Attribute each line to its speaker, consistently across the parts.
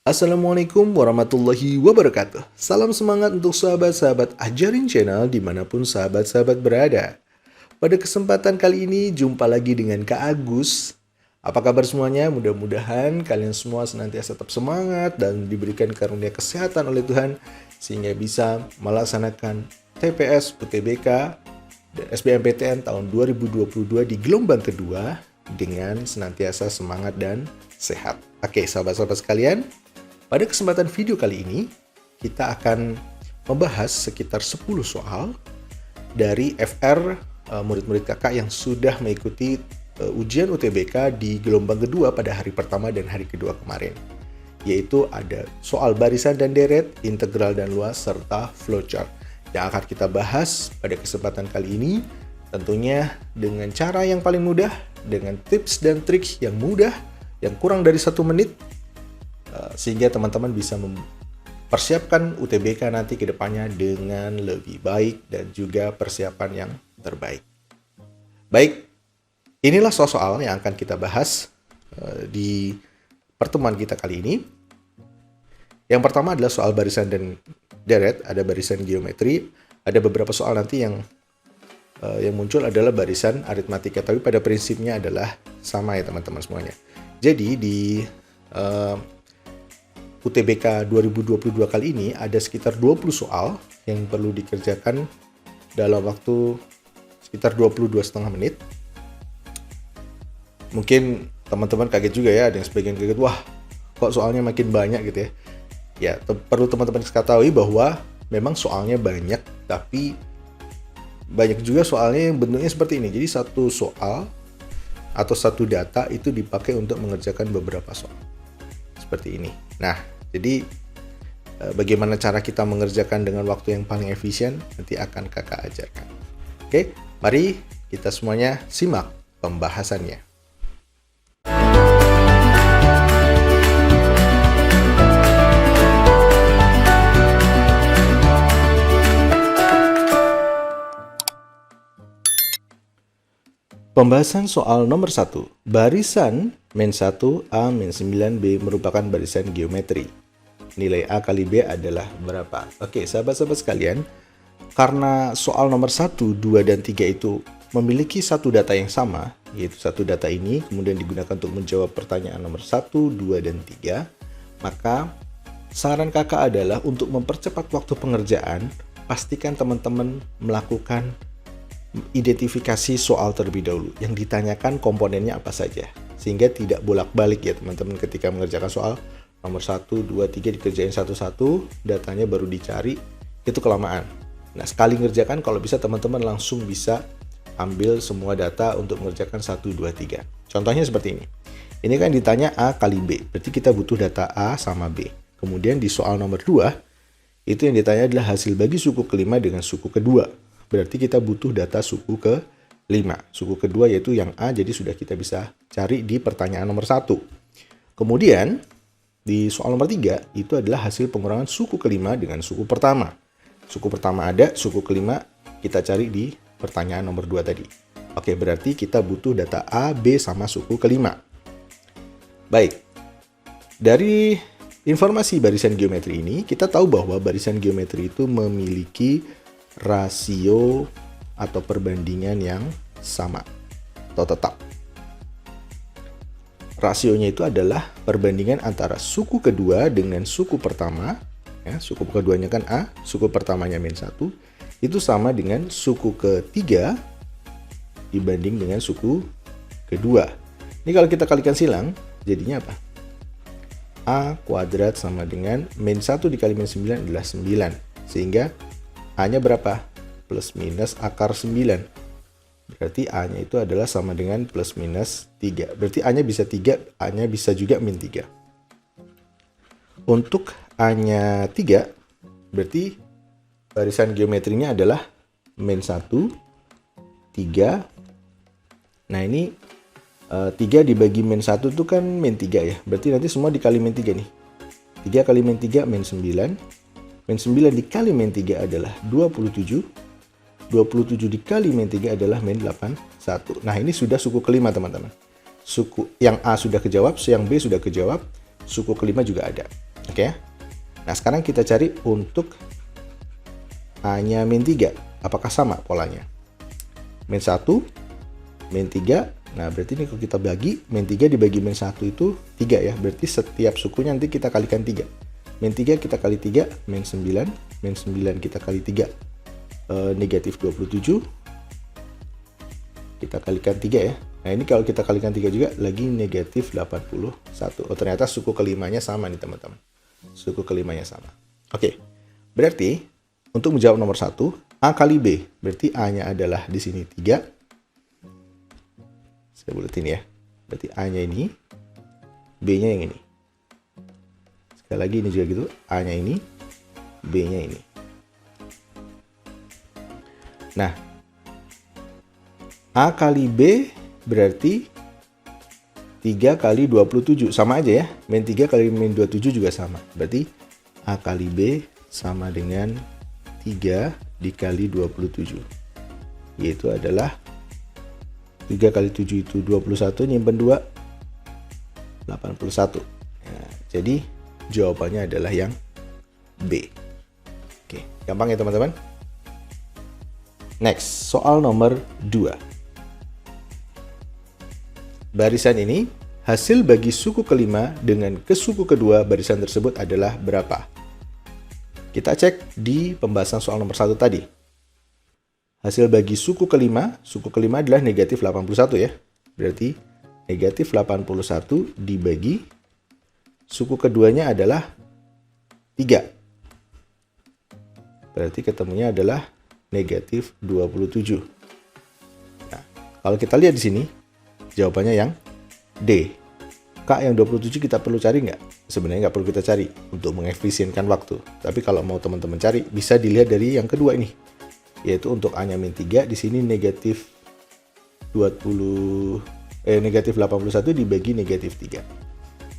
Speaker 1: Assalamualaikum warahmatullahi wabarakatuh. Salam semangat untuk sahabat-sahabat Ajarin Channel dimanapun sahabat-sahabat berada. Pada kesempatan kali ini jumpa lagi dengan Kak Agus. Apa kabar semuanya? Mudah-mudahan kalian semua senantiasa tetap semangat dan diberikan karunia kesehatan oleh Tuhan sehingga bisa melaksanakan TPS UTBK dan SBMPTN tahun 2022 di gelombang kedua dengan senantiasa semangat dan sehat. Oke, sahabat-sahabat sekalian, pada kesempatan video kali ini, kita akan membahas sekitar 10 soal dari FR murid-murid kakak yang sudah mengikuti ujian UTBK di gelombang kedua pada hari pertama dan hari kedua kemarin. Yaitu ada soal barisan dan deret, integral dan luas, serta flowchart. Yang akan kita bahas pada kesempatan kali ini, tentunya dengan cara yang paling mudah, dengan tips dan trik yang mudah, yang kurang dari 1 menit, sehingga teman-teman bisa mempersiapkan UTBK nanti ke depannya dengan lebih baik dan juga persiapan yang terbaik. Baik, inilah soal-soal yang akan kita bahas di pertemuan kita kali ini. Yang pertama adalah soal barisan dan deret, ada barisan geometri, ada beberapa soal nanti yang muncul adalah barisan aritmatika, tapi pada prinsipnya adalah sama ya teman-teman semuanya. Jadi di UTBK 2022 kali ini ada sekitar 20 soal yang perlu dikerjakan dalam waktu sekitar 22,5 menit. Mungkin teman-teman kaget juga ya, ada yang sebagian kaget, wah kok soalnya makin banyak gitu ya. Ya, perlu teman-teman ketahui bahwa memang soalnya banyak, tapi banyak juga soalnya yang bentuknya seperti ini. Jadi satu soal atau satu data itu dipakai untuk mengerjakan beberapa soal. Seperti ini. Nah, jadi bagaimana cara kita mengerjakan dengan waktu yang paling efisien nanti akan kakak ajarkan. Oke, mari kita semuanya simak pembahasannya. Pembahasan soal nomor 1. Barisan -1 A -9 B merupakan barisan geometri. Nilai A kali B adalah berapa? Oke, sahabat-sahabat sekalian, karena soal nomor 1, 2, dan 3 itu memiliki satu data yang sama, yaitu satu data ini kemudian digunakan untuk menjawab pertanyaan nomor 1, 2, dan 3, maka saran kakak adalah untuk mempercepat waktu pengerjaan, pastikan teman-teman melakukan identifikasi soal terlebih dahulu, yang ditanyakan komponennya apa saja, sehingga tidak bolak-balik ya teman-teman ketika mengerjakan soal nomor 1, 2, 3 dikerjain satu-satu, datanya baru dicari, itu kelamaan. Nah, sekali ngerjakan kalau bisa teman-teman langsung bisa ambil semua data untuk mengerjakan 1, 2, 3. Contohnya seperti ini. Ini kan ditanya A kali B, berarti kita butuh data A sama B. Kemudian di soal nomor 2, itu yang ditanya adalah hasil bagi suku kelima dengan suku kedua. Berarti kita butuh data suku ke-5. Suku kedua yaitu yang A, jadi sudah kita bisa cari di pertanyaan nomor 1. Kemudian, di soal nomor 3, itu adalah hasil pengurangan suku kelima dengan suku pertama. Suku pertama ada, suku kelima kita cari di pertanyaan nomor 2 tadi. Oke, berarti kita butuh data A, B, sama suku kelima. Baik, dari informasi barisan geometri ini, kita tahu bahwa barisan geometri itu memiliki rasio atau perbandingan yang sama atau tetap. Rasionya itu adalah perbandingan antara suku kedua dengan suku pertama, ya, suku keduanya kan A, suku pertamanya -1, itu sama dengan suku ketiga dibanding dengan suku kedua. Ini kalau kita kalikan silang, jadinya apa? A kuadrat sama dengan -1 dikali -9 adalah 9, sehingga A-nya berapa? Plus minus akar 9. Berarti A-nya itu adalah sama dengan plus minus 3. Berarti A-nya bisa 3, A-nya bisa juga -3. Untuk A-nya 3, berarti barisan geometrinya adalah -1, 3. Nah ini 3 dibagi -1 itu kan -3 ya. Berarti nanti semua dikali -3 nih. 3 kali -3 -9. -9 dikali -3 adalah 27. 27 dikali -3 adalah -81. Nah, ini sudah suku kelima, teman-teman. Suku yang A sudah kejawab, yang B sudah kejawab, suku kelima juga ada. Oke. Nah, sekarang kita cari untuk A-nya min 3. Apakah sama polanya? Min 1, min 3. Nah, berarti ini kalau kita bagi, min 3 dibagi min 1 itu 3 ya. Berarti setiap sukunya nanti kita kalikan 3. Min 3 kita kali 3, min 9. Min 9 kita kali 3, negatif 27. Kita kalikan 3 ya. Nah, ini kalau kita kalikan 3 juga lagi negatif 81. Oh, ternyata suku kelimanya sama nih teman-teman. Suku kelimanya sama. Oke. Berarti untuk menjawab nomor 1, A kali B. Berarti A-nya adalah di sini 3. Saya buletin ya. Berarti A-nya ini, B-nya yang ini. Sekali lagi ini juga gitu. A-nya ini, B-nya ini. Nah, A kali B berarti 3 kali 27. Sama aja ya. Min 3 kali min 27 juga sama. Berarti A kali B sama dengan 3 dikali 27. Yaitu adalah 3 kali 7 itu 21. Nyimpen 2. 81. Nah, jadi jawabannya adalah yang B. Oke, gampang ya teman-teman. Next, soal nomor 2. Barisan ini, hasil bagi suku kelima dengan ke suku kedua barisan tersebut adalah berapa? Kita cek di pembahasan soal nomor 1 tadi. Hasil bagi suku kelima adalah negatif 81 ya. Berarti negatif 81 dibagi suku keduanya adalah 3. Berarti ketemunya adalah negatif 27. Nah, kalau kita lihat di sini, jawabannya yang D. K yang 27 kita perlu cari nggak? Sebenarnya nggak perlu kita cari untuk mengefisienkan waktu. Tapi kalau mau teman-teman cari, bisa dilihat dari yang kedua ini. Yaitu untuk A-nya min 3, di sini negatif 81 dibagi negatif 3.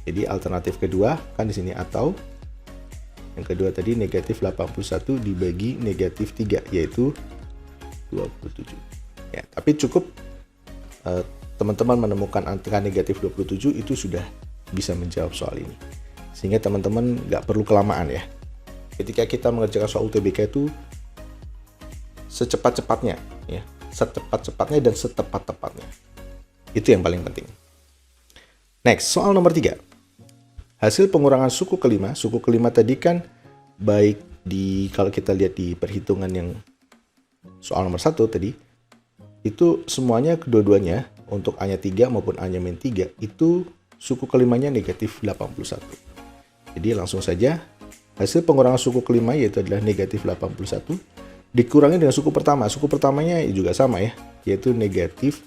Speaker 1: Jadi alternatif kedua, kan di sini atau. Yang kedua tadi negatif 81 dibagi negatif 3, yaitu 27. Ya, tapi cukup teman-teman menemukan angka negatif 27 itu sudah bisa menjawab soal ini. Sehingga teman-teman nggak perlu kelamaan ya. Ketika kita mengerjakan soal UTBK itu secepat-cepatnya ya, secepat-cepatnya dan setepat-tepatnya. Itu yang paling penting. Next, soal nomor 3. Hasil pengurangan suku kelima tadi kan baik kalau kita lihat di perhitungan yang soal nomor 1 tadi, itu semuanya kedua-duanya untuk A-nya 3 maupun A-nya min 3 itu suku kelimanya negatif 81. Jadi langsung saja hasil pengurangan suku kelima yaitu adalah negatif 81 dikurangi dengan suku pertama. Suku pertamanya juga sama ya, yaitu negatif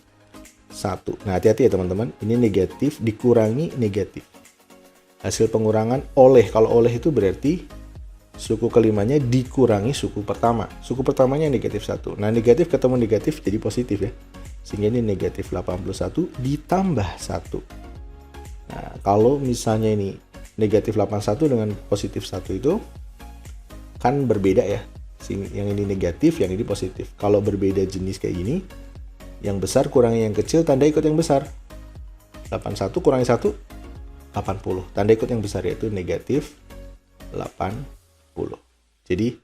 Speaker 1: 1. Nah, hati-hati ya teman-teman, ini negatif dikurangi negatif. Hasil pengurangan oleh, kalau oleh itu berarti suku kelimanya dikurangi suku pertama. Suku pertamanya negatif 1. Nah, negatif ketemu negatif jadi positif ya. Sehingga ini negatif 81 ditambah 1. Nah, kalau misalnya ini negatif 81 dengan positif 1 itu kan berbeda ya. Yang ini negatif, yang ini positif. Kalau berbeda jenis kayak gini, yang besar kurangi yang kecil, tanda ikut yang besar. 81 kurangi 1, 80. Tanda ikut yang besar yaitu negatif 80. Jadi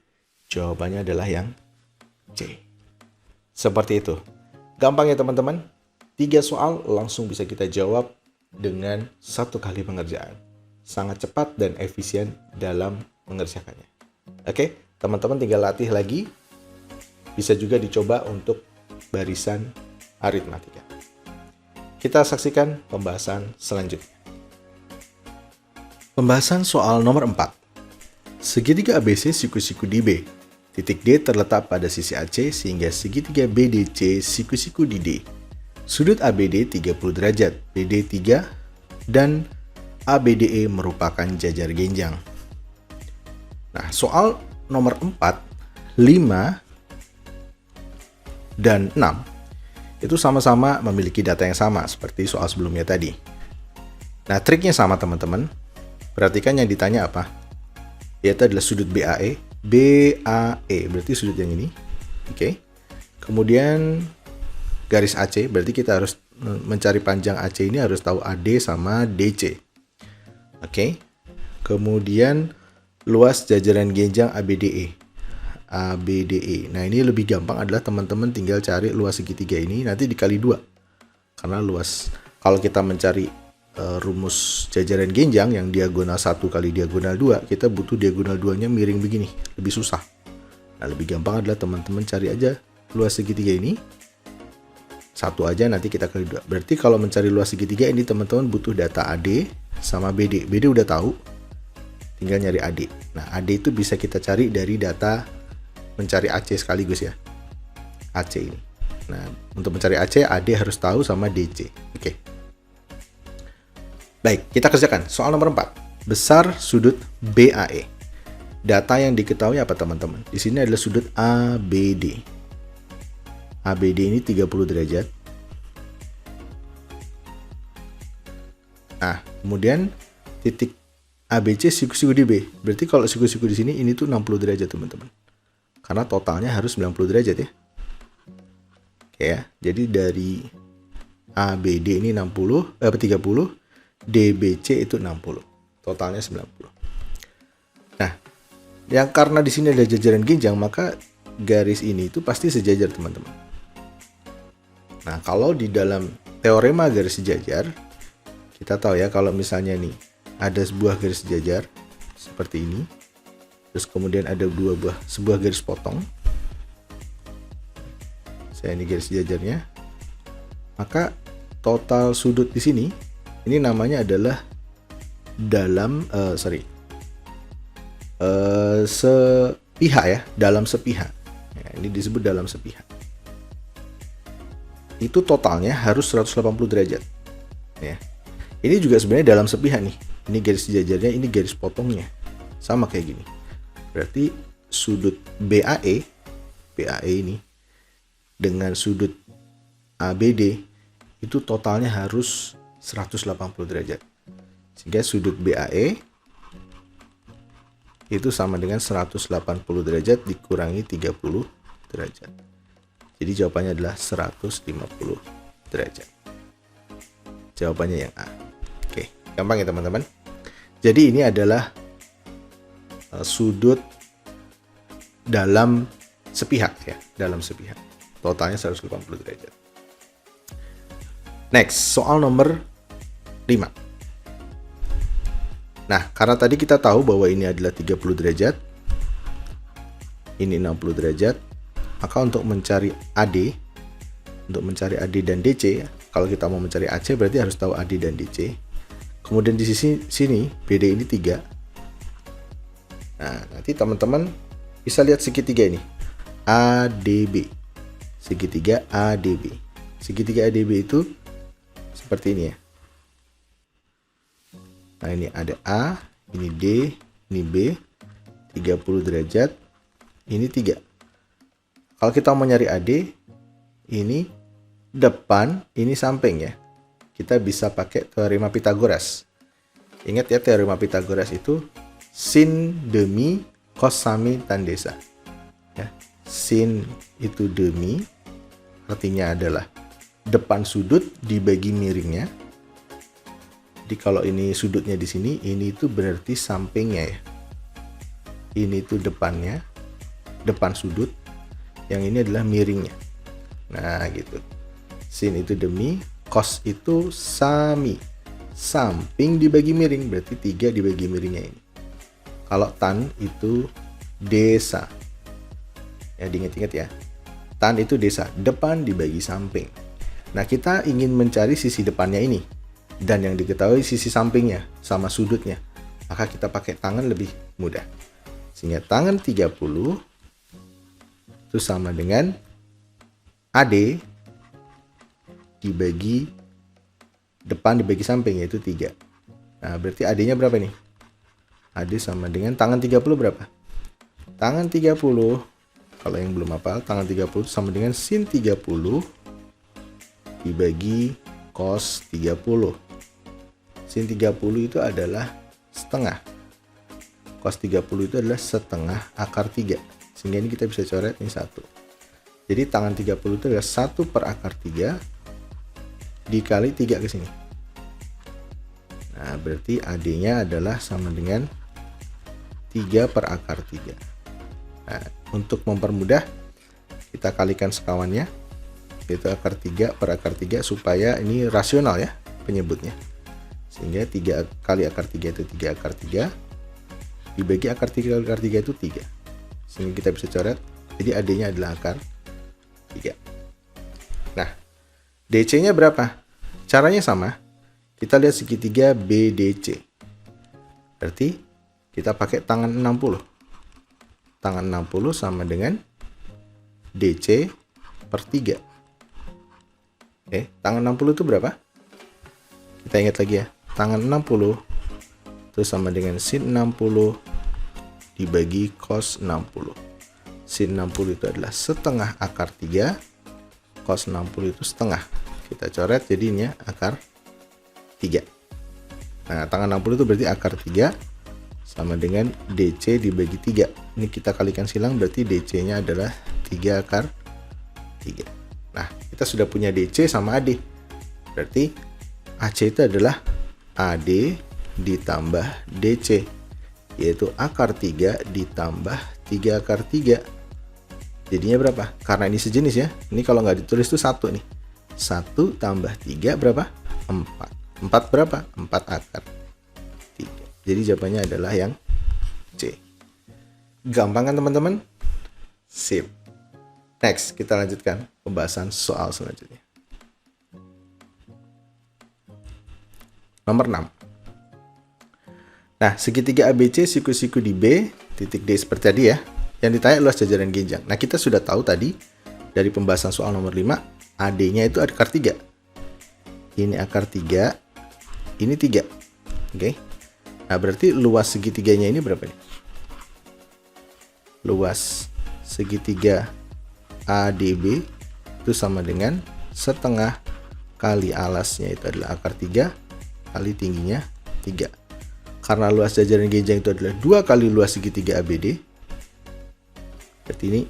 Speaker 1: jawabannya adalah yang C. Seperti itu. Gampang ya teman-teman. 3 soal langsung bisa kita jawab dengan 1 kali pengerjaan. Sangat cepat dan efisien dalam mengerjakannya. Oke, teman-teman tinggal latih lagi. Bisa juga dicoba untuk barisan aritmatika. Kita saksikan pembahasan selanjutnya. Pembahasan soal nomor 4. Segitiga ABC siku-siku di B. Titik D terletak pada sisi AC sehingga segitiga BDC siku-siku di D. Sudut ABD 30 derajat, BD 3, dan ABDE merupakan jajar genjang. Nah, soal nomor 4, 5, dan 6 itu sama-sama memiliki data yang sama seperti soal sebelumnya tadi. Nah, triknya sama teman-teman. Perhatikan yang ditanya apa. Yaitu adalah sudut BAE. BAE berarti sudut yang ini. Oke. Kemudian garis AC, berarti kita harus mencari panjang AC ini harus tahu AD sama DC. Oke. Kemudian luas jajaran genjang ABDE. Nah, ini lebih gampang adalah teman-teman tinggal cari luas segitiga ini nanti dikali 2. Karena luas, kalau kita mencari rumus jajaran genjang yang diagonal 1 kali diagonal 2, kita butuh diagonal 2-nya miring begini, lebih susah. Nah, lebih gampang adalah teman-teman cari aja luas segitiga ini. 1 aja nanti kita kali 2. Berarti kalau mencari luas segitiga ini teman-teman butuh data AD sama BD. BD udah tahu, tinggal nyari AD. Nah, AD itu bisa kita cari dari data mencari AC sekaligus ya. AC ini. Nah, untuk mencari AC, AD harus tahu sama DC. Oke. Baik, kita kerjakan. Soal nomor 4. Besar sudut BAE. Data yang diketahui apa teman-teman? Di sini adalah sudut ABD. ABD ini 30 derajat. Nah, kemudian titik ABC siku-siku di B. Berarti kalau siku-siku di sini ini tuh 60 derajat teman-teman. Karena totalnya harus 90 derajat ya. Oke ya. Jadi dari ABD ini 30, DBC itu 60. Totalnya 90. Nah, yang karena di sini ada jajaran genjang, maka garis ini itu pasti sejajar teman-teman. Nah, kalau di dalam teorema garis sejajar, kita tahu ya kalau misalnya nih ada sebuah garis sejajar seperti ini, terus kemudian ada sebuah garis potong. Saya ini garis sejajarnya. Maka total sudut di sini ini namanya adalah sepihak ya, dalam sepihak. Ya, ini disebut dalam sepihak. Itu totalnya harus 180 derajat. Ya. Ini juga sebenarnya dalam sepihak nih. Ini garis sejajarnya, ini garis potongnya. Sama kayak gini. Berarti sudut BAE ini dengan sudut ABD itu totalnya harus 180 derajat. Sehingga sudut BAE itu sama dengan 180 derajat dikurangi 30 derajat. Jadi jawabannya adalah 150 derajat. Jawabannya yang A. Oke, gampang ya teman-teman. Jadi ini adalah sudut dalam sepihak ya, dalam sepihak. Totalnya 180 derajat. Next, soal nomor 5. Nah, karena tadi kita tahu bahwa ini adalah 30 derajat, ini 60 derajat, maka untuk mencari AD dan DC, kalau kita mau mencari AC berarti harus tahu AD dan DC. Kemudian di sisi sini, BD ini 3. Nah, nanti teman-teman bisa lihat segitiga ini, ADB. Segitiga ADB. Segitiga ADB itu seperti ini ya. Nah, ini ada A, ini D, ini B, 30 derajat, ini 3. Kalau kita mau nyari AD, ini depan, ini samping ya. Kita bisa pakai teorema Pitagoras. Ingat ya, teorema Pitagoras itu sin demi cos sami tan desa. Ya, sin itu demi, artinya adalah depan sudut dibagi miringnya. Jadi kalau ini sudutnya di sini, ini itu berarti sampingnya ya. Ini itu depannya, depan sudut. Yang ini adalah miringnya. Nah gitu. Sin itu demi, cos itu sami. Samping dibagi miring, berarti 3 dibagi miringnya ini. Kalau tan itu desa. Ya diingat-ingat ya. Tan itu desa, depan dibagi samping. Nah kita ingin mencari sisi depannya ini. Dan yang diketahui sisi sampingnya sama sudutnya, maka kita pakai tangan lebih mudah. Sehingga tangan 30 itu sama dengan AD dibagi depan dibagi samping, yaitu 3. Nah berarti AD-nya berapa nih? AD sama dengan tangan 30 berapa? Tangan 30, kalau yang belum hafal, tangan 30 sama dengan sin 30 dibagi cos 30. Sin 30 itu adalah setengah. Cos 30 itu adalah setengah akar 3. Sehingga ini kita bisa coret ini 1. Jadi tangan 30 itu adalah 1 per akar 3 dikali 3 ke sini. Nah, Nah, berarti AD-nya adalah sama dengan 3 per akar 3. Nah, untuk mempermudah, kita kalikan sekawannya, yaitu akar 3 per akar 3, supaya ini rasional ya penyebutnya. Sehingga 3 kali akar 3 itu 3 akar 3, dibagi akar 3 kali akar 3 itu 3. Sehingga kita bisa coret, jadi AD-nya adalah akar 3. Nah, DC-nya berapa? Caranya sama. Kita lihat segitiga BDC. Berarti kita pakai tangan 60. Tangan 60 sama dengan DC per 3. Oke, tangan 60 itu berapa? Kita ingat lagi ya. Tangan 60 itu sama dengan sin 60 dibagi cos 60. Sin 60 itu adalah setengah akar 3. Cos 60 itu setengah. Kita coret jadinya akar 3. Nah, tangan 60 itu berarti akar 3 sama dengan DC dibagi 3. Ini kita kalikan silang, berarti DC-nya adalah 3 akar 3. Nah, kita sudah punya DC sama AD. Berarti AC itu adalah AD ditambah DC, yaitu akar 3 ditambah 3 akar 3. Jadinya berapa? Karena ini sejenis ya. Ini kalau nggak ditulis itu 1 nih. 1 tambah 3 berapa? 4. 4 berapa? 4 akar 3. Jadi jawabannya adalah yang C. Gampang kan teman-teman? Sip. Next, kita lanjutkan pembahasan soal selanjutnya. Nomor 6. Nah, segitiga ABC siku-siku di B, titik D seperti tadi ya. Yang ditanya luas jajaran genjang. Nah, kita sudah tahu tadi dari pembahasan soal nomor 5, AD-nya itu akar 3. Ini akar 3, ini 3. Oke. Nah, berarti luas segitiganya ini berapa nih? Luas segitiga ADB itu sama dengan setengah kali alasnya itu adalah akar 3 kali tingginya 3. Karena luas jajaran genjang itu adalah 2 kali luas segitiga ABD. Berarti ini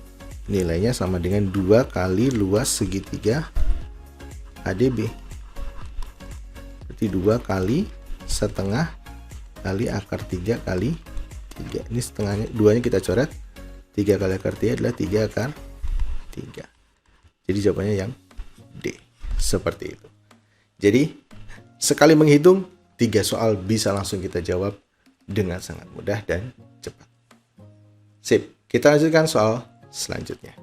Speaker 1: nilainya sama dengan 2 kali luas segitiga ADB. Berarti 2 kali setengah kali akar 3 kali 3. Ini setengahnya, 2-nya kita coret. 3 kali akar 3 adalah 3 akar 3. Jadi jawabannya yang D. Seperti itu. Jadi sekali menghitung 3 soal bisa langsung kita jawab dengan sangat mudah dan cepat. Sip, kita lanjutkan soal selanjutnya.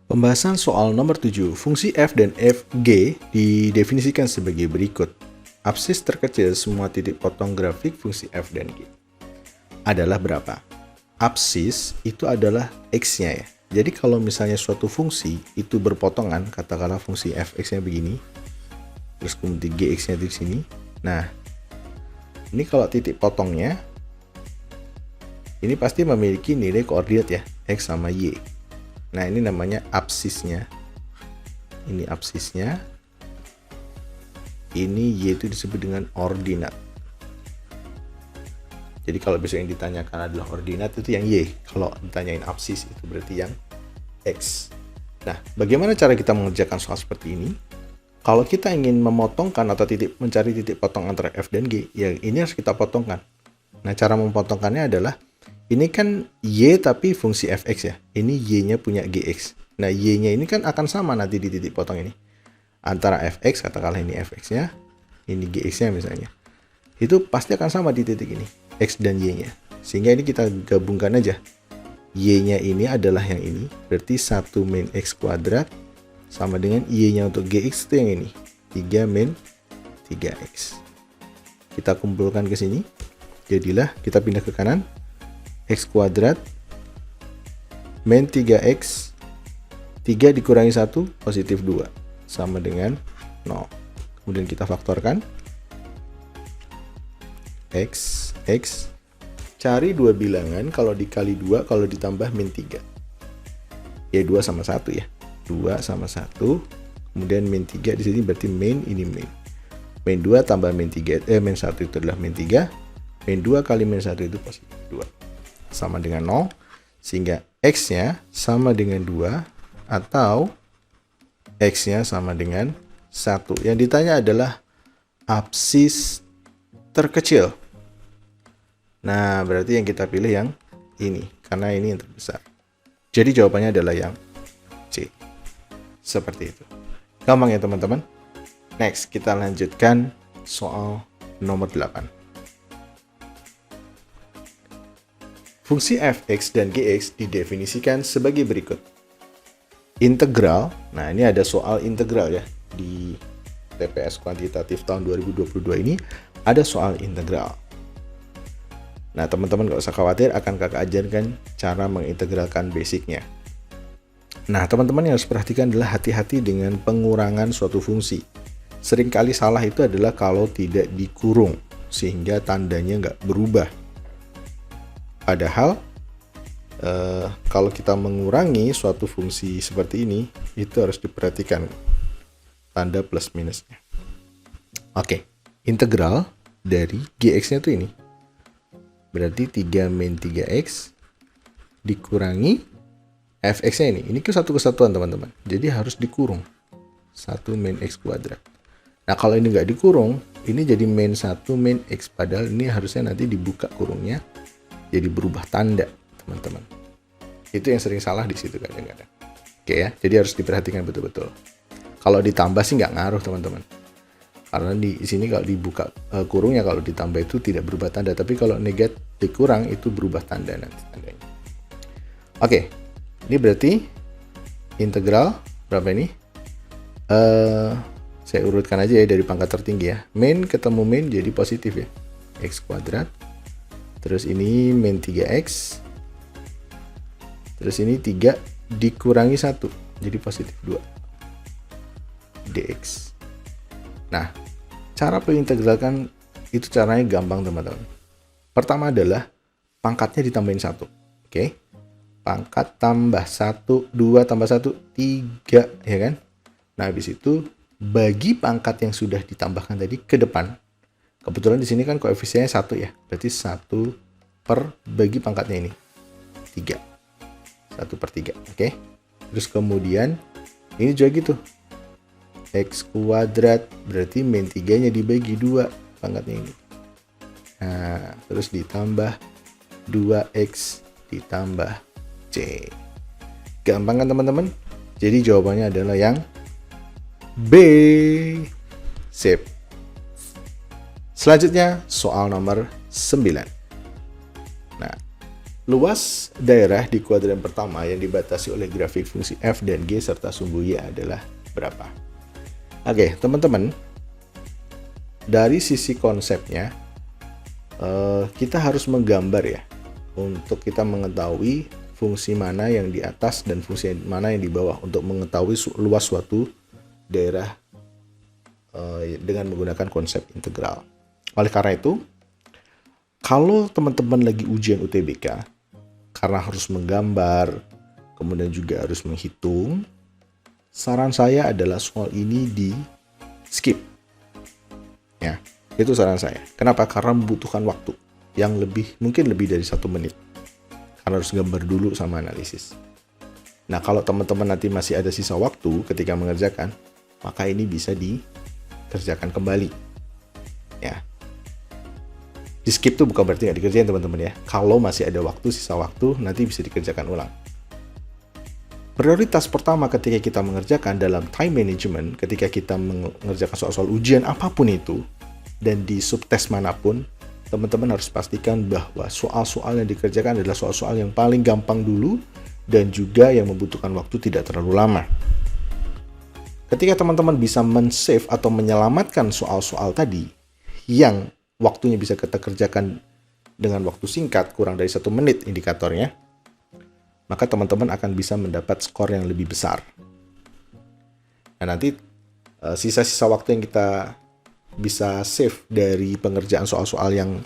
Speaker 1: Pembahasan soal nomor 7, fungsi f dan fg didefinisikan sebagai berikut. Absis terkecil semua titik potong grafik fungsi f dan g adalah berapa? Absis itu adalah x-nya ya. Jadi kalau misalnya suatu fungsi itu berpotongan, katakanlah fungsi fx-nya begini, terus kemudian gx-nya di sini. Nah, ini kalau titik potongnya, ini pasti memiliki nilai koordinat ya, x sama y. Nah, ini namanya absisnya. Ini absisnya. Ini y itu disebut dengan ordinat. Jadi kalau besok yang ditanyakan adalah ordinat, itu yang y. Kalau ditanyain absis itu berarti yang x. Nah, bagaimana cara kita mengerjakan soal seperti ini? Kalau kita ingin memotongkan atau mencari titik potong antara f dan g, ya ini harus kita potongkan. Nah, cara memotongkannya adalah ini kan y tapi fungsi fx ya. Ini y-nya punya gx. Nah, y-nya ini kan akan sama nanti di titik potong ini. Antara fx, katakanlah ini fx-nya, ini gx-nya misalnya. Itu pasti akan sama di titik ini, x dan y-nya. Sehingga ini kita gabungkan aja. Y-nya ini adalah yang ini, berarti 1 min x kuadrat sama dengan y-nya untuk gx itu yang ini, 3 min 3x. Kita kumpulkan ke sini. Jadilah kita pindah ke kanan. X kuadrat min 3x, 3 dikurangi 1 positif 2 sama dengan 0. Kemudian kita faktorkan x, cari dua bilangan, kalau dikali 2 kalau ditambah min 3 ya 2 sama 1 ya, 2 sama 1, kemudian min 3 di sini berarti min, ini min 2 tambah min 3, min 1 itu adalah min 3, min 2 kali min 1 itu positif 2 sama dengan 0, sehingga x-nya sama dengan 2 atau x-nya sama dengan 1. Yang ditanya adalah absis terkecil. Nah, berarti yang kita pilih yang ini, karena ini yang terbesar. Jadi jawabannya adalah yang C. Seperti itu. Gampang ya teman-teman? Next, kita lanjutkan soal nomor 8. Fungsi f(x) dan gx didefinisikan sebagai berikut. Integral, nah ini ada soal integral ya. Di TPS kuantitatif tahun 2022 ini ada soal integral. Nah teman-teman gak usah khawatir, akan kakak ajarkan cara mengintegralkan basicnya. Nah teman-teman yang harus perhatikan adalah hati-hati dengan pengurangan suatu fungsi. Seringkali salah itu adalah kalau tidak dikurung, sehingga tandanya nggak berubah. Padahal kalau kita mengurangi suatu fungsi seperti ini, itu harus diperhatikan tanda plus minusnya. Oke, integral dari gx-nya itu ini. Berarti 3 min 3x dikurangi fx-nya ini. Ini ke satu kesatuan teman-teman. Jadi harus dikurung. 1 min x kuadrat. Nah kalau ini nggak dikurung, ini jadi min 1 min x. Padahal ini harusnya nanti dibuka kurungnya. Jadi berubah tanda, teman-teman. Itu yang sering salah di situ kadang-kadang. Oke ya, jadi harus diperhatikan betul-betul. Kalau ditambah sih nggak ngaruh, teman-teman. Karena di sini kalau dibuka kurungnya, kalau ditambah itu tidak berubah tanda. Tapi kalau negatif dikurang, itu berubah tanda nanti tandanya. Oke, ini berarti integral berapa ini? Saya urutkan aja ya dari pangkat tertinggi ya. Min ketemu min jadi positif ya. X kuadrat. Terus ini min 3x. Terus ini 3 dikurangi 1. Jadi positif 2. dx. Nah, cara mengintegralkan itu caranya gampang teman-teman. Pertama adalah pangkatnya ditambahin 1. Oke. Pangkat tambah 1, 2 tambah 1, 3. Ya kan? Nah, habis itu bagi pangkat yang sudah ditambahkan tadi ke depan. Kebetulan di sini kan koefisiennya 1 ya. Berarti 1 per bagi pangkatnya ini. 3. 1 per 3. Oke. Terus kemudian ini juga gitu. X kuadrat berarti min 3-nya dibagi 2 pangkatnya ini. Nah, terus ditambah 2x ditambah C. Gampang kan teman-teman? Jadi jawabannya adalah yang B. Sip. Selanjutnya soal nomor 9. Nah, luas daerah di kuadran pertama yang dibatasi oleh grafik fungsi f dan g serta sumbu y adalah berapa? Oke, teman-teman, dari sisi konsepnya kita harus menggambar ya untuk kita mengetahui fungsi mana yang di atas dan fungsi mana yang di bawah untuk mengetahui luas suatu daerah dengan menggunakan konsep integral. Oleh karena itu, kalau teman-teman lagi ujian UTBK, karena harus menggambar, kemudian juga harus menghitung, saran saya adalah soal ini di skip. Ya, itu saran saya. Kenapa? Karena membutuhkan waktu yang mungkin lebih dari 1 menit. Karena harus gambar dulu sama analisis. Nah, kalau teman-teman nanti masih ada sisa waktu ketika mengerjakan, maka ini bisa dikerjakan kembali. Ya. Di skip tuh bukan berarti nggak dikerjain teman-teman ya. Kalau masih ada waktu, sisa waktu, nanti bisa dikerjakan ulang. Prioritas pertama ketika kita mengerjakan dalam time management, ketika kita mengerjakan soal-soal ujian apapun itu, dan di subtes manapun, teman-teman harus pastikan bahwa soal-soal yang dikerjakan adalah soal-soal yang paling gampang dulu, dan juga yang membutuhkan waktu tidak terlalu lama. Ketika teman-teman bisa men-save atau menyelamatkan soal-soal tadi, yang waktunya bisa kita kerjakan dengan waktu singkat, kurang dari 1 menit indikatornya, maka teman-teman akan bisa mendapat skor yang lebih besar. Nah, nanti sisa-sisa waktu yang kita bisa save dari pengerjaan soal-soal yang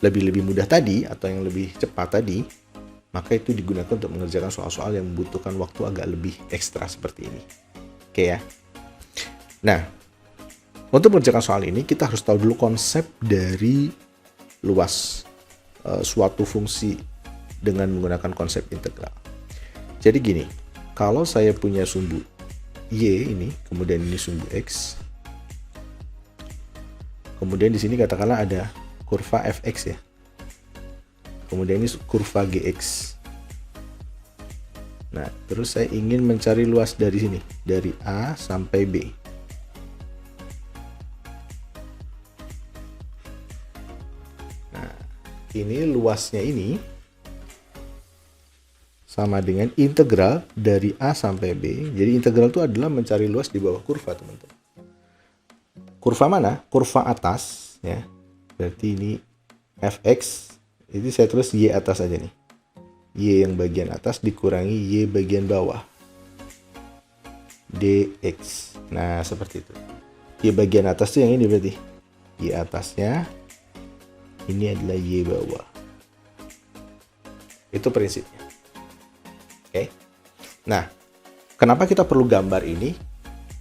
Speaker 1: lebih mudah tadi, atau yang lebih cepat tadi, maka itu digunakan untuk mengerjakan soal-soal yang membutuhkan waktu agak lebih ekstra seperti ini. Oke ya. Nah, untuk mengerjakan soal ini, kita harus tahu dulu konsep dari luas suatu fungsi dengan menggunakan konsep integral. Jadi gini, kalau saya punya sumbu y ini, kemudian ini sumbu x, kemudian di sini katakanlah ada kurva fx ya. Kemudian ini kurva gx. Nah, terus saya ingin mencari luas dari sini, dari A sampai B. Nah, ini luasnya ini sama dengan integral dari A sampai B. Jadi integral itu adalah mencari luas di bawah kurva, teman-teman. Kurva mana? Kurva atas, ya. Berarti ini fx. Jadi saya tulis y atas aja nih. Y yang bagian atas dikurangi Y bagian bawah. dx. Nah, seperti itu. Y bagian atas itu yang ini berarti. Y atasnya. Ini adalah Y bawah. Itu prinsipnya. Oke. Nah, kenapa kita perlu gambar ini?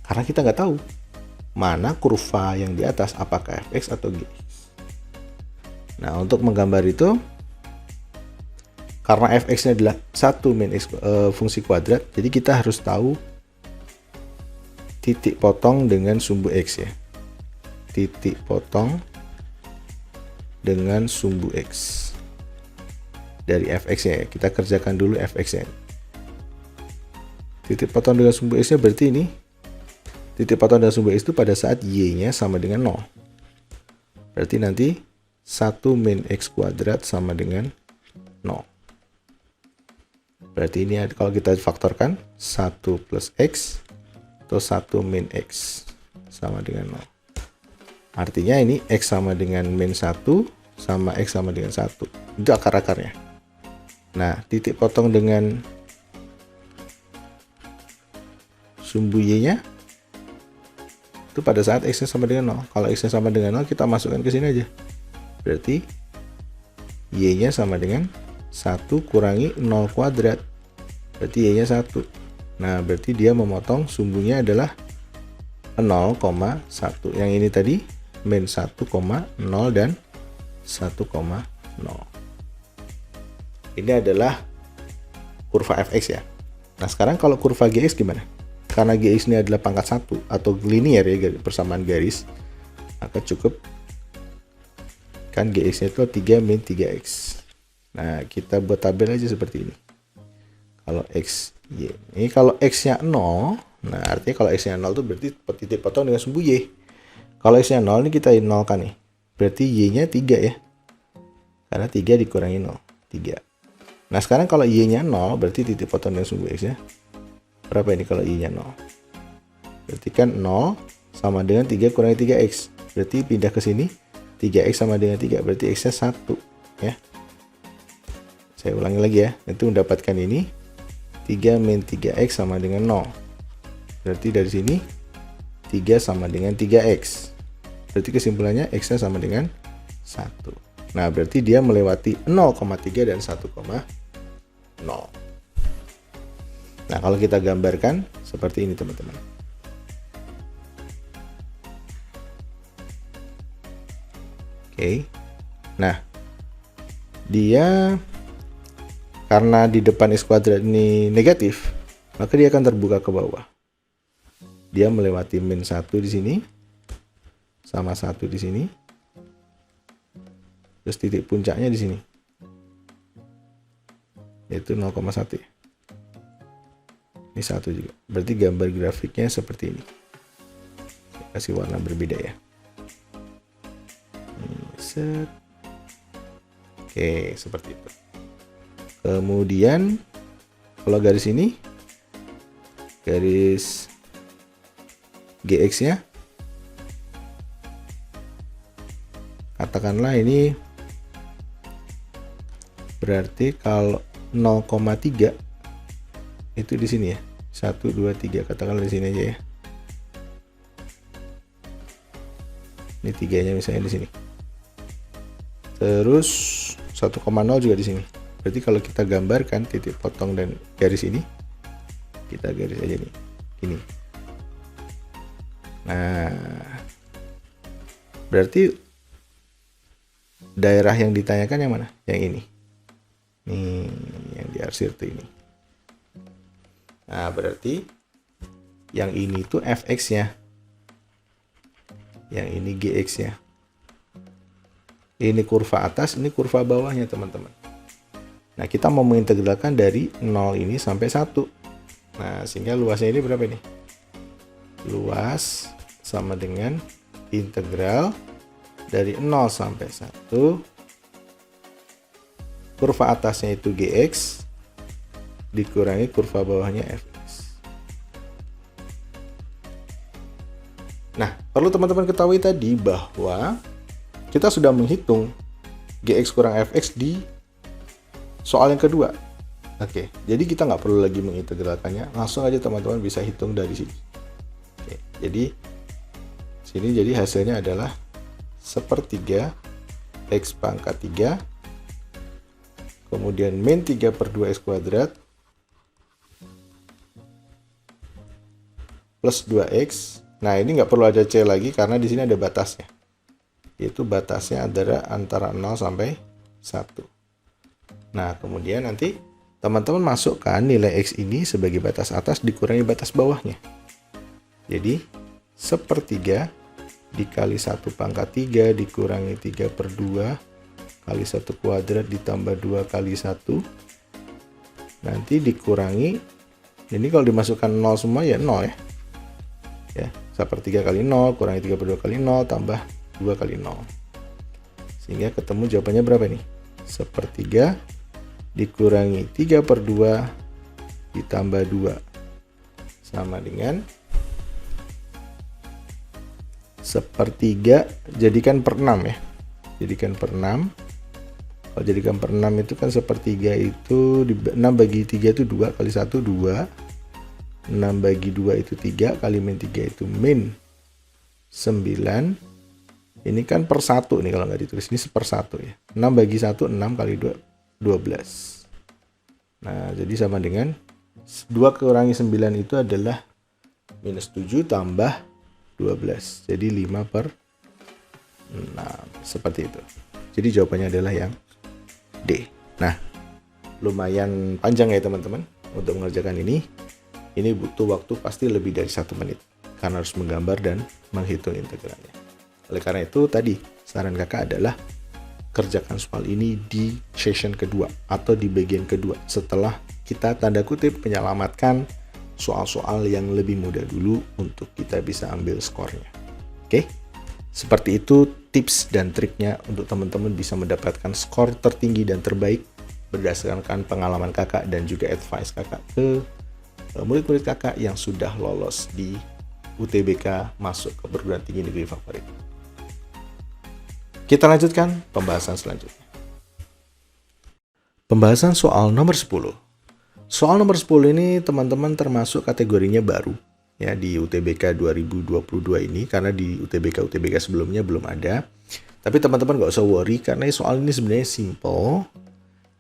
Speaker 1: Karena kita nggak tahu mana kurva yang di atas, apakah fx atau gx. Nah, untuk menggambar itu, karena fx-nya adalah 1 min x, fungsi kuadrat, jadi kita harus tahu titik potong dengan sumbu x ya. Titik potong dengan sumbu x. Dari fx-nya ya, kita kerjakan dulu fx-nya. Titik potong dengan sumbu x-nya berarti ini. Titik potong dengan sumbu x itu pada saat y-nya sama dengan 0. Berarti nanti 1 min x kuadrat sama dengan 0. Berarti ini kalau kita faktorkan 1 plus x atau 1 min x sama dengan 0. Artinya ini x sama dengan min 1 sama x sama dengan 1. Itu akar-akarnya. Nah, titik potong dengan sumbu y-nya itu pada saat x-nya sama dengan 0. Kalau x-nya sama dengan 0, kita masukkan ke sini aja. Berarti y-nya sama dengan 1 kurangi 0 kuadrat. Berarti y-nya 1. Nah, berarti dia memotong sumbunya adalah 0,1. Yang ini tadi min 1,0 dan 1,0. Ini adalah kurva fx ya. Nah, sekarang kalau kurva gx gimana? Karena gx ini adalah pangkat 1 atau linear ya, persamaan garis, maka cukup kan gx-nya itu 3 min 3x. Nah, kita buat tabel aja seperti ini. Kalau x, y. Ini kalau x-nya 0, nah artinya kalau x-nya 0 itu berarti titik potong dengan sumbu y. Kalau x-nya 0 ini kita nolkan nih. Berarti y-nya 3 ya. Karena 3 dikurangi 0, 3. Nah, sekarang kalau y-nya 0, berarti titik potong dengan sumbu x ya. Berapa ini kalau y-nya 0? Berarti kan 0 sama dengan 3 kurangi 3x. Berarti pindah ke sini. 3x sama dengan 3, berarti x-nya 1 ya. Saya ulangi lagi ya. Itu mendapatkan ini 3 min 3x sama dengan 0. Berarti dari sini 3 sama dengan 3x. Berarti kesimpulannya x-nya sama dengan 1. Nah, berarti dia melewati 0,3 dan 1,0. Nah, kalau kita gambarkan seperti ini, teman-teman. Oke. Nah, dia karena di depan x kuadrat ini negatif, maka dia akan terbuka ke bawah. Dia melewati min 1 di sini, sama 1 di sini, terus titik puncaknya di sini, yaitu 0,1 ya. Ini 1 juga. Berarti gambar grafiknya seperti ini. Saya kasih warna berbeda ya. Set. Oke, seperti itu. Kemudian kalau garis ini, garis GX-nya, katakanlah ini berarti kalau 0,3 itu di sini ya. 1, 2, 3, katakanlah di sini aja ya. Ini 3-nya misalnya di sini. Terus 1,0 juga di sini. Berarti kalau kita gambarkan titik potong dan garis ini, kita garis aja nih, ini. Nah, berarti daerah yang ditanyakan yang mana? Yang ini. Nih, yang diarsir tuh ini. Nah, berarti yang ini tuh fx-nya. Yang ini gx-nya. Ini kurva atas, ini kurva bawahnya teman-teman. Nah, kita mau mengintegralkan dari 0 ini sampai 1. Nah, sehingga luasnya ini berapa nih? Luas sama dengan integral dari 0 sampai 1. Kurva atasnya itu Gx dikurangi kurva bawahnya Fx. Nah, perlu teman-teman ketahui tadi bahwa kita sudah menghitung Gx kurang Fx di soal yang kedua. Oke, jadi kita nggak perlu lagi mengintegralkannya, langsung aja teman-teman bisa hitung dari sini. Oke, jadi sini jadi hasilnya adalah 1/3 X pangkat 3, kemudian min 3/2 X kuadrat plus 2X. Nah, ini nggak perlu ada C lagi karena di sini ada batasnya. Yaitu batasnya adalah antara 0 sampai 1. Nah, kemudian nanti teman-teman masukkan nilai X ini sebagai batas atas dikurangi batas bawahnya. Jadi, 1/3 dikali 1/3 dikurangi 3/2 kali 1 kuadrat ditambah 2 kali 1. Nanti dikurangi, ini kalau dimasukkan 0 semua ya 0 ya. Ya, 1/3 kali 0 kurangi 3/2 kali 0 tambah 2 kali 0. Sehingga ketemu jawabannya berapa nih? 1/3 dikurangi 3/2 ditambah 2 sama dengan 1/3 jadikan per 6 ya. Jadikan per 6. Kalau jadikan per 6 itu kan 1/3 itu 6 bagi 3 itu 2 kali 1 2. 6 bagi 2 itu 3 kali min 3 itu min 9. Ini kan per 1 nih kalau nggak ditulis, ini 1/1 ya. 6 bagi 1 6 kali 2 12. Nah, jadi sama dengan 2 kurangi 9 itu adalah minus 7 tambah 12. Jadi 5/6. Seperti itu. Jadi jawabannya adalah yang D. Nah, lumayan panjang ya teman-teman untuk mengerjakan ini. Ini butuh waktu pasti lebih dari 1 menit karena harus menggambar dan menghitung integralnya. Oleh karena itu tadi saran kakak adalah kerjakan soal ini di session kedua atau di bagian kedua setelah kita tanda kutip menyelamatkan soal-soal yang lebih mudah dulu untuk kita bisa ambil skornya. Oke? Seperti itu tips dan triknya untuk teman-teman bisa mendapatkan skor tertinggi dan terbaik berdasarkan pengalaman kakak dan juga advice kakak ke murid-murid kakak yang sudah lolos di UTBK masuk ke perguruan tinggi negeri favorit. Kita lanjutkan pembahasan selanjutnya. Pembahasan soal nomor 10. Soal nomor 10 ini teman-teman termasuk kategorinya baru ya di UTBK 2022 ini karena di UTBK sebelumnya belum ada. Tapi teman-teman nggak usah worry karena soal ini sebenarnya simple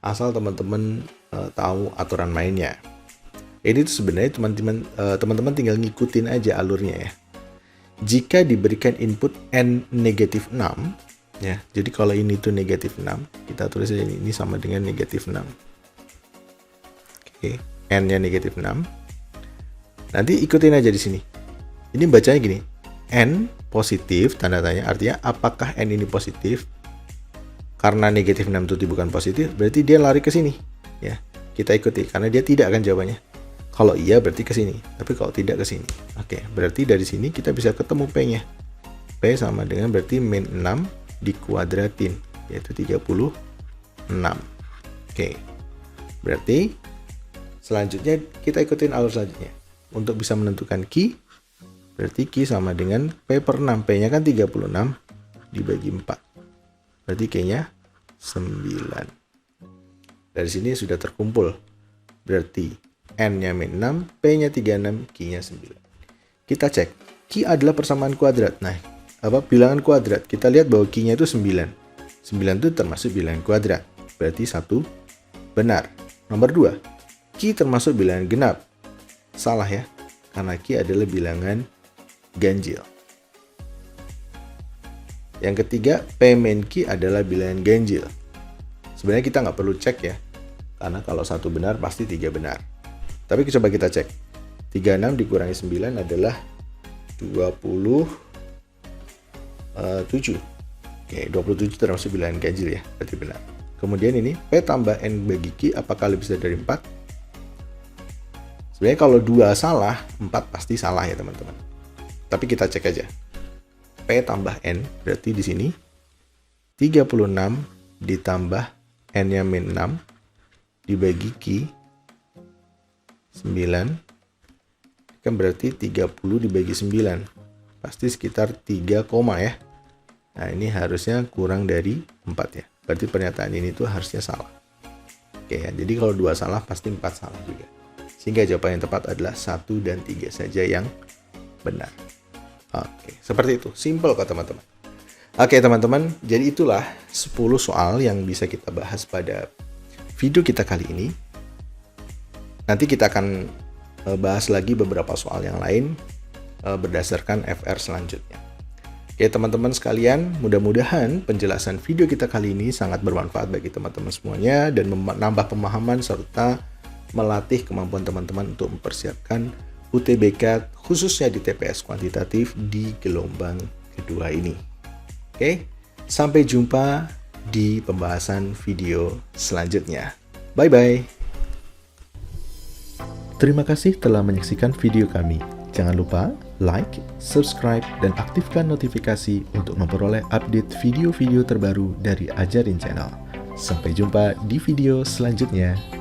Speaker 1: asal teman-teman tahu aturan mainnya. Ini tuh sebenarnya teman-teman tinggal ngikutin aja alurnya ya. Jika diberikan input n negatif 6 ya, jadi kalau ini tuh negatif 6, kita tulis aja ini sama dengan negatif 6. Oke, n-nya negatif 6. Nanti ikutin aja di sini. Ini bacanya gini, n positif, tanda tanya, artinya apakah n ini positif? Karena negatif 6 itu bukan positif, berarti dia lari ke sini. Ya, kita ikuti, karena dia tidak akan jawabannya. Kalau iya berarti ke sini, tapi kalau tidak ke sini. Oke, berarti dari sini kita bisa ketemu P-nya. P sama dengan berarti min 6 dikuadratin, yaitu 36. Oke, berarti selanjutnya kita ikutin alur selanjutnya. Untuk bisa menentukan Q, berarti Q sama dengan P/6. P-nya kan 36 dibagi 4. Berarti Q-nya 9. Dari sini sudah terkumpul. Berarti N-nya min 6, P-nya 36, Q-nya 9. Kita cek. Q adalah persamaan kuadrat. Nah, bilangan kuadrat. Kita lihat bahwa Q-nya itu 9. 9 itu termasuk bilangan kuadrat. Berarti 1 benar. Nomor 2. Q termasuk bilangan genap. Salah ya. Karena Q adalah bilangan ganjil. Yang ketiga, P min Q adalah bilangan ganjil. Sebenarnya kita nggak perlu cek ya. Karena kalau 1 benar pasti 3 benar. Tapi coba kita cek. 36 dikurangi 9 adalah 27. Oke, 27 termasuk bilangan ganjil ya, berarti benar. Kemudian ini P tambah N bagi Q apakah lebih besar dari 4? Sebenarnya kalau 2 salah, 4 pasti salah ya teman-teman. Tapi kita cek aja. P tambah N berarti di sini 36 ditambah N-nya min 6 dibagi Q 9 kan berarti 30 dibagi 9 pasti sekitar 3, ya. Nah ini harusnya kurang dari 4 ya, berarti pernyataan ini tuh harusnya salah. Oke ya, jadi kalau 2 salah pasti 4 salah juga, sehingga jawaban yang tepat adalah 1 dan 3 saja yang benar. Oke, seperti itu, simple kok teman-teman. Oke teman-teman, jadi itulah 10 soal yang bisa kita bahas pada video kita kali ini. Nanti kita akan bahas lagi beberapa soal yang lain berdasarkan FR selanjutnya. Oke teman-teman sekalian, mudah-mudahan penjelasan video kita kali ini sangat bermanfaat bagi teman-teman semuanya dan menambah pemahaman serta melatih kemampuan teman-teman untuk mempersiapkan UTBK khususnya di TPS kuantitatif di gelombang kedua ini. Oke, sampai jumpa di pembahasan video selanjutnya. Bye-bye. Terima kasih telah menyaksikan video kami. Jangan lupa like, subscribe, dan aktifkan notifikasi untuk memperoleh update video-video terbaru dari Ajarin Channel. Sampai jumpa di video selanjutnya.